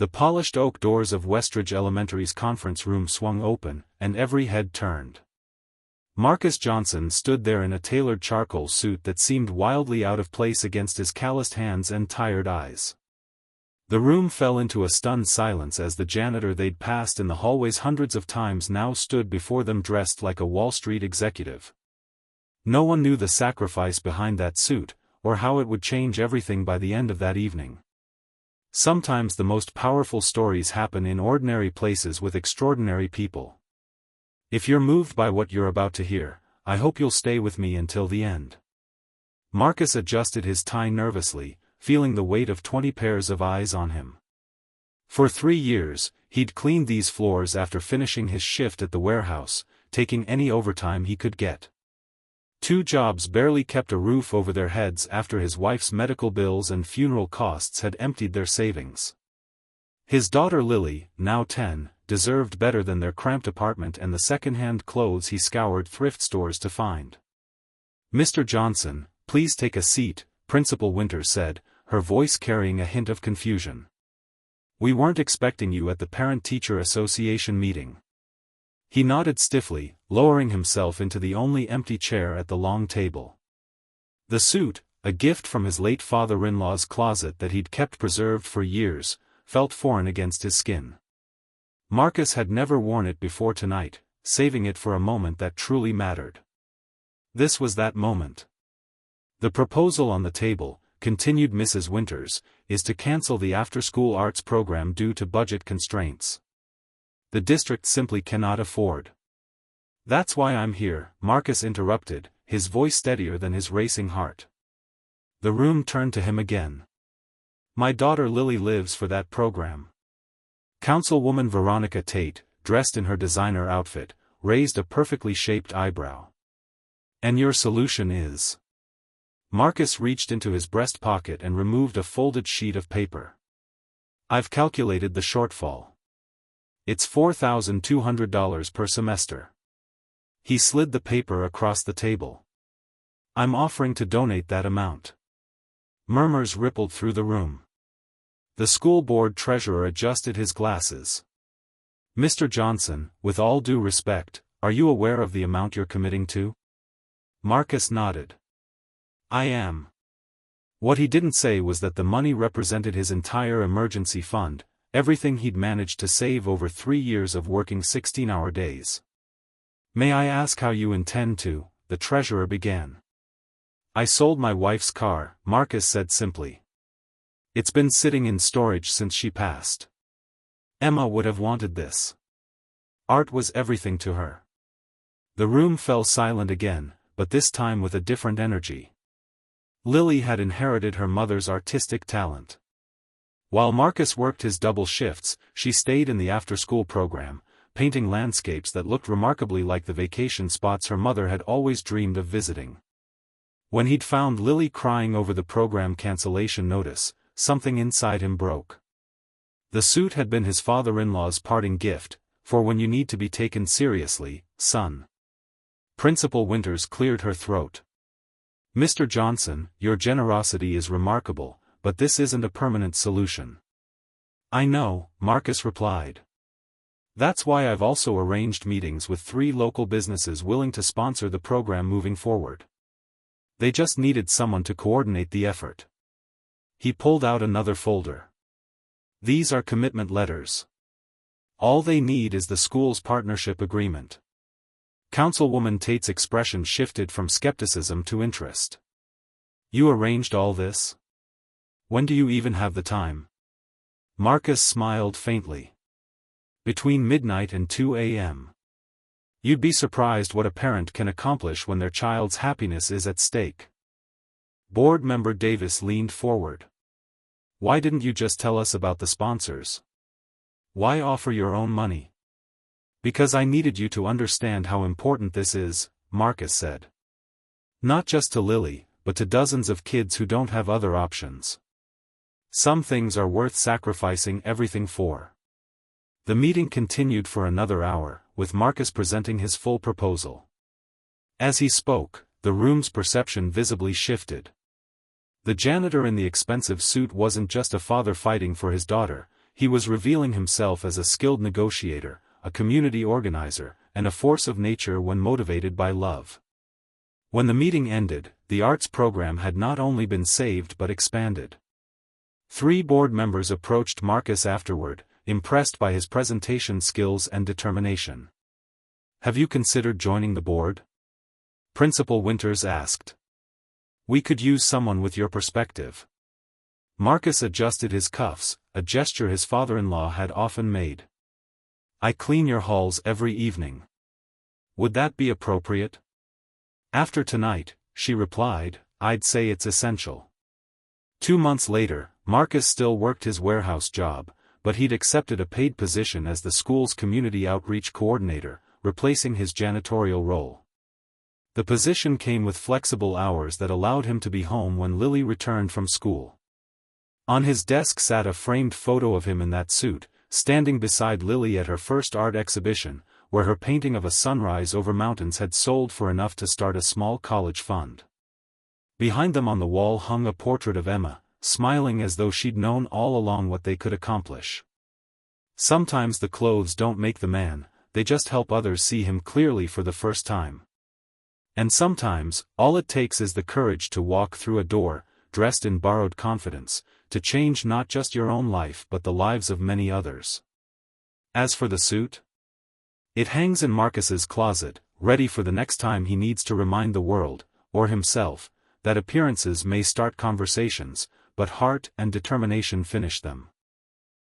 The polished oak doors of Westridge Elementary's conference room swung open, and every head turned. Marcus Johnson stood there in a tailored charcoal suit that seemed wildly out of place against his calloused hands and tired eyes. The room fell into a stunned silence as the janitor they'd passed in the hallways hundreds of times now stood before them dressed like a Wall Street executive. No one knew the sacrifice behind that suit, or how it would change everything by the end of that evening. Sometimes the most powerful stories happen in ordinary places with extraordinary people. If you're moved by what you're about to hear, I hope you'll stay with me until the end. Marcus adjusted his tie nervously, feeling the weight of 20 pairs of eyes on him. For 3 years, he'd cleaned these floors after finishing his shift at the warehouse, taking any overtime he could get. 2 jobs barely kept a roof over their heads after his wife's medical bills and funeral costs had emptied their savings. His daughter Lily, now 10, deserved better than their cramped apartment and the second-hand clothes he scoured thrift stores to find. "Mr. Johnson, please take a seat," Principal Winters said, her voice carrying a hint of confusion. "We weren't expecting you at the Parent-Teacher Association meeting." He nodded stiffly, lowering himself into the only empty chair at the long table. The suit, a gift from his late father-in-law's closet that he'd kept preserved for years, felt foreign against his skin. Marcus had never worn it before tonight, saving it for a moment that truly mattered. This was that moment. "The proposal on the table," continued Mrs. Winters, "is to cancel the after-school arts program due to budget constraints. The district simply cannot afford." "That's why I'm here," Marcus interrupted, his voice steadier than his racing heart. The room turned to him again. "My daughter Lily lives for that program." Councilwoman Veronica Tate, dressed in her designer outfit, raised a perfectly shaped eyebrow. "And your solution is?" Marcus reached into his breast pocket and removed a folded sheet of paper. "I've calculated the shortfall. It's $4,200 per semester." He slid the paper across the table. "I'm offering to donate that amount." Murmurs rippled through the room. The school board treasurer adjusted his glasses. "Mr. Johnson, with all due respect, are you aware of the amount you're committing to?" Marcus nodded. "I am." What he didn't say was that the money represented his entire emergency fund, everything he'd managed to save over 3 years of working 16-hour days. "May I ask how you intend to?" the treasurer began. "I sold my wife's car," Marcus said simply. "It's been sitting in storage since she passed. Emma would have wanted this. Art was everything to her." The room fell silent again, but this time with a different energy. Lily had inherited her mother's artistic talent. While Marcus worked his double shifts, she stayed in the after-school program, painting landscapes that looked remarkably like the vacation spots her mother had always dreamed of visiting. When he'd found Lily crying over the program cancellation notice, something inside him broke. The suit had been his father-in-law's parting gift, for when you need to be taken seriously, son. Principal Winters cleared her throat. "Mr. Johnson, your generosity is remarkable, but this isn't a permanent solution." "I know," Marcus replied. "That's why I've also arranged meetings with 3 local businesses willing to sponsor the program moving forward. They just needed someone to coordinate the effort." He pulled out another folder. "These are commitment letters. All they need is the school's partnership agreement." Councilwoman Tate's expression shifted from skepticism to interest. "You arranged all this? When do you even have the time?" Marcus smiled faintly. "Between midnight and 2 a.m. You'd be surprised what a parent can accomplish when their child's happiness is at stake." Board member Davis leaned forward. "Why didn't you just tell us about the sponsors? Why offer your own money?" "Because I needed you to understand how important this is," Marcus said. "Not just to Lily, but to dozens of kids who don't have other options. Some things are worth sacrificing everything for." The meeting continued for another hour, with Marcus presenting his full proposal. As he spoke, the room's perception visibly shifted. The janitor in the expensive suit wasn't just a father fighting for his daughter, he was revealing himself as a skilled negotiator, a community organizer, and a force of nature when motivated by love. When the meeting ended, the arts program had not only been saved but expanded. 3 board members approached Marcus afterward, impressed by his presentation skills and determination. "Have you considered joining the board?" Principal Winters asked. "We could use someone with your perspective." Marcus adjusted his cuffs, a gesture his father-in-law had often made. "I clean your halls every evening. Would that be appropriate?" "After tonight," she replied, "I'd say it's essential." 2 months later, Marcus still worked his warehouse job, but he'd accepted a paid position as the school's community outreach coordinator, replacing his janitorial role. The position came with flexible hours that allowed him to be home when Lily returned from school. On his desk sat a framed photo of him in that suit, standing beside Lily at her first art exhibition, where her painting of a sunrise over mountains had sold for enough to start a small college fund. Behind them on the wall hung a portrait of Emma, smiling as though she'd known all along what they could accomplish. Sometimes the clothes don't make the man, they just help others see him clearly for the first time. And sometimes, all it takes is the courage to walk through a door, dressed in borrowed confidence, to change not just your own life but the lives of many others. As for the suit, it hangs in Marcus's closet, ready for the next time he needs to remind the world, or himself, that appearances may start conversations, but heart and determination finish them.